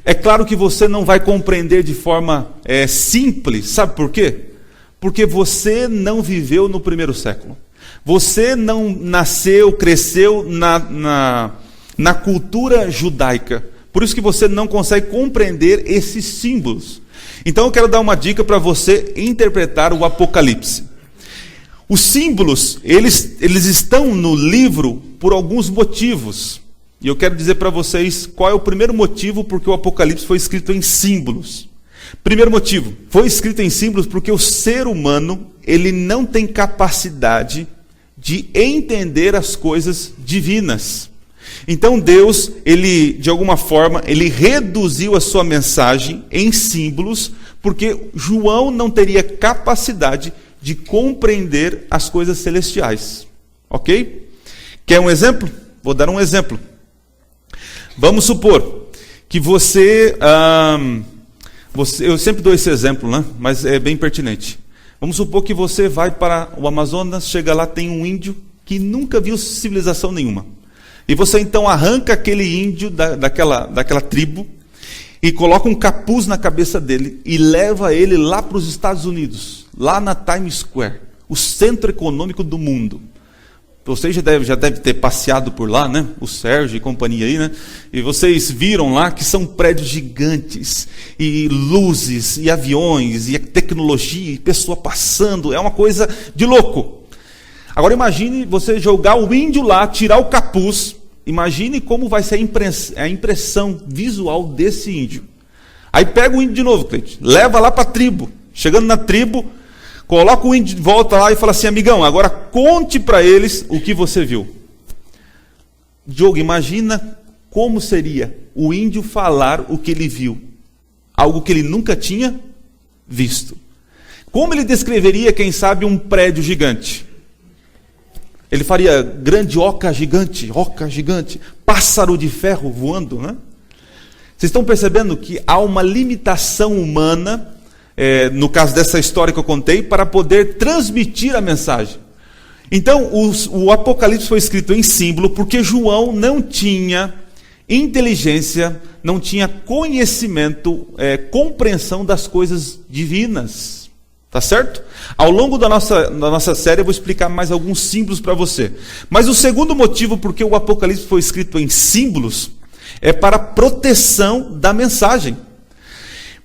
É claro que você não vai compreender de forma simples, sabe por quê? Porque você não viveu no primeiro século. Você não nasceu, cresceu na cultura judaica. Por isso que você não consegue compreender esses símbolos. Então eu quero dar uma dica para você interpretar o Apocalipse. Os símbolos, eles estão no livro por alguns motivos. E eu quero dizer para vocês qual é o primeiro motivo porque o Apocalipse foi escrito em símbolos. Primeiro motivo, foi escrito em símbolos porque o ser humano, ele não tem capacidade de entender as coisas divinas. Então Deus, ele, de alguma forma, ele reduziu a sua mensagem em símbolos, porque João não teria capacidade de compreender as coisas celestiais. Ok? Quer um exemplo? Vou dar um exemplo. Vamos supor que eu sempre dou esse exemplo, né? Mas é bem pertinente. Vamos supor que você vai para o Amazonas, chega lá, tem um índio que nunca viu civilização nenhuma. E você então arranca aquele índio daquela tribo e coloca um capuz na cabeça dele e leva ele lá para os Estados Unidos, lá na Times Square, o centro econômico do mundo. Vocês já deve ter passeado por lá, né? O Sérgio e companhia aí, né? E vocês viram lá que são prédios gigantes, e luzes, e aviões, e tecnologia, e pessoa passando, é uma coisa de louco. Agora imagine você jogar o índio lá, tirar o capuz, imagine como vai ser a impressão visual desse índio. Aí pega o índio de novo, Cleide, leva lá para a tribo, chegando na tribo, coloca o índio de volta lá e fala assim, amigão, agora conte para eles o que você viu. Diogo, imagina como seria o índio falar o que ele viu. Algo que ele nunca tinha visto. Como ele descreveria, quem sabe, um prédio gigante? Ele faria grande oca gigante, pássaro de ferro voando, né? Vocês estão percebendo que há uma limitação humana, no caso dessa história que eu contei, para poder transmitir a mensagem. Então, o Apocalipse foi escrito em símbolo porque João não tinha inteligência, não tinha conhecimento, compreensão das coisas divinas. Tá certo? Ao longo da nossa série eu vou explicar mais alguns símbolos para você. Mas o segundo motivo porque o Apocalipse foi escrito em símbolos é para a proteção da mensagem.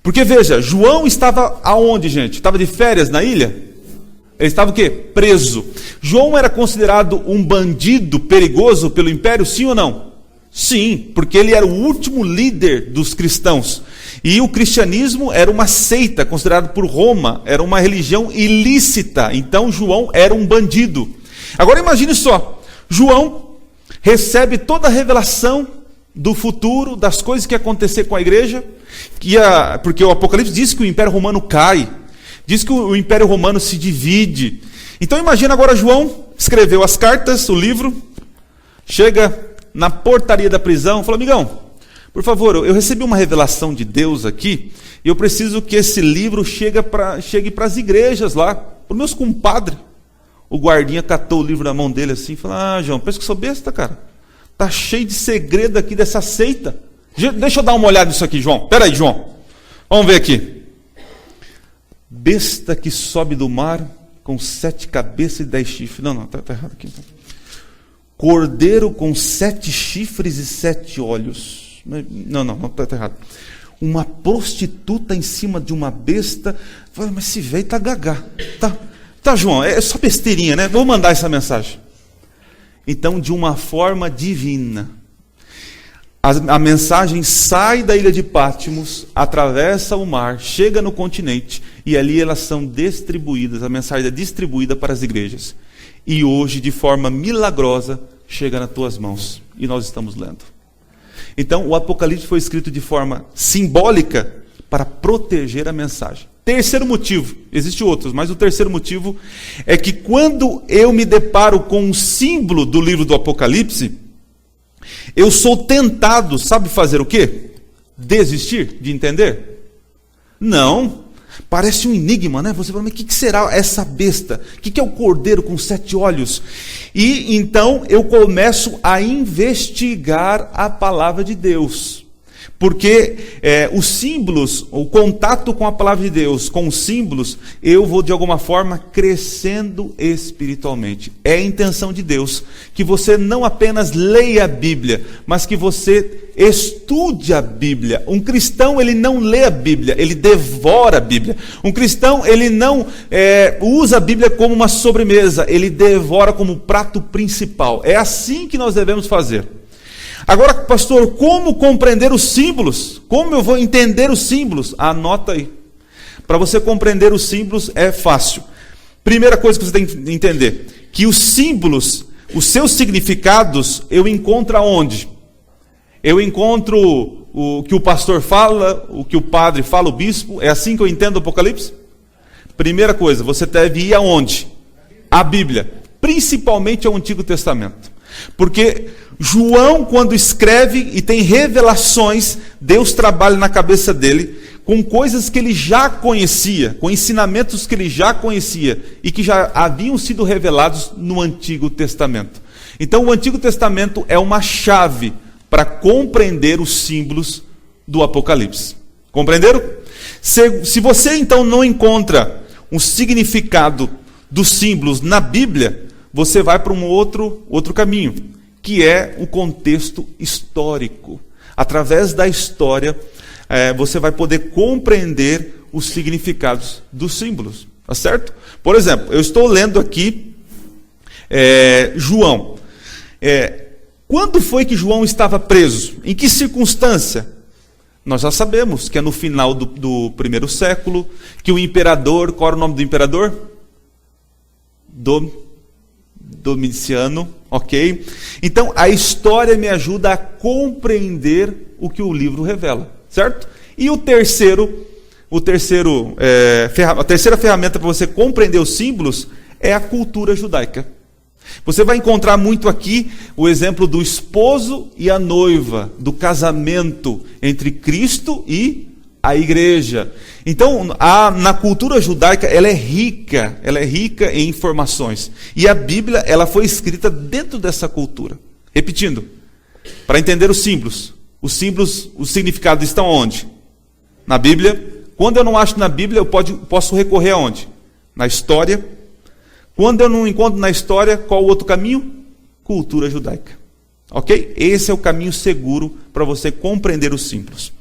Porque veja, João estava aonde, gente? Estava de férias na ilha? Ele estava o quê? Preso. João era considerado um bandido perigoso pelo império, sim ou não? Sim, porque ele era o último líder dos cristãos. E o cristianismo era uma seita, considerado por Roma, era uma religião ilícita. Então João era um bandido. Agora imagine só, João recebe toda a revelação do futuro, das coisas que ia acontecer com a igreja, porque o Apocalipse diz que o Império Romano cai, diz que o Império Romano se divide. Então imagina agora João, escreveu as cartas, o livro, chega na portaria da prisão, falou, amigão, por favor, eu recebi uma revelação de Deus aqui, e eu preciso que esse livro chegue para as igrejas lá, para os meus compadres. O guardinha catou o livro na mão dele assim, e falou, João, pensa que eu sou besta, cara. Está cheio de segredo aqui dessa seita. Deixa eu dar uma olhada nisso aqui, João. Espera aí, João. Vamos ver aqui. Besta que sobe do mar com 7 cabeças e 10 chifres. Não, está errado aqui. Cordeiro com 7 chifres e 7 olhos. Não, está errado. Uma prostituta em cima de uma besta. Mas esse velho está gagá. Tá, João, é só besteirinha, né? Vou mandar essa mensagem. Então, de uma forma divina, a mensagem sai da ilha de Patmos, atravessa o mar, chega no continente, e ali elas são distribuídas, a mensagem é distribuída para as igrejas. E hoje, de forma milagrosa, chega nas tuas mãos, e nós estamos lendo. Então, o Apocalipse foi escrito de forma simbólica para proteger a mensagem. Terceiro motivo, existem outros, mas o terceiro motivo é que quando eu me deparo com um símbolo do livro do Apocalipse, eu sou tentado, sabe fazer o quê? Desistir de entender? Não, parece um enigma, né? Você fala, mas o que será essa besta? O que é o cordeiro com 7 olhos? E então eu começo a investigar a palavra de Deus. Porque os símbolos, o contato com a palavra de Deus, com os símbolos, eu vou de alguma forma crescendo espiritualmente. É a intenção de Deus que você não apenas leia a Bíblia, mas que você estude a Bíblia. Um cristão, ele não lê a Bíblia, ele devora a Bíblia. Um cristão, ele não usa a Bíblia como uma sobremesa, ele devora como prato principal. É assim que nós devemos fazer. Agora, pastor, como compreender os símbolos? Como eu vou entender os símbolos? Anota aí. Para você compreender os símbolos é fácil. Primeira coisa que você tem que entender, que os símbolos, os seus significados, eu encontro aonde? Eu encontro o que o pastor fala, o que o padre fala, o bispo. É assim que eu entendo o Apocalipse? Primeira coisa, você deve ir aonde? A Bíblia. Principalmente ao Antigo Testamento. Porque João, quando escreve e tem revelações, Deus trabalha na cabeça dele com coisas que ele já conhecia, com ensinamentos que ele já conhecia e que já haviam sido revelados no Antigo Testamento. Então o Antigo Testamento é uma chave para compreender os símbolos do Apocalipse. Compreenderam? Se você então não encontra um significado dos símbolos na Bíblia, você vai para um outro caminho, que é o contexto histórico. Através da história, você vai poder compreender os significados dos símbolos. Tá certo? Por exemplo, eu estou lendo aqui João. Quando foi que João estava preso? Em que circunstância? Nós já sabemos que é no final do primeiro século, que o imperador, qual era o nome do imperador? Domiciano, ok? Então, a história me ajuda a compreender o que o livro revela, certo? E a terceira ferramenta para você compreender os símbolos é a cultura judaica. Você vai encontrar muito aqui o exemplo do esposo e a noiva, do casamento entre Cristo e a igreja. Então, na cultura judaica, ela é rica em informações. E a Bíblia, ela foi escrita dentro dessa cultura. Repetindo, para entender os símbolos, os significados estão onde? Na Bíblia. Quando eu não acho na Bíblia, eu posso recorrer aonde? Na história. Quando eu não encontro na história, qual o outro caminho? Cultura judaica. Ok? Esse é o caminho seguro para você compreender os símbolos.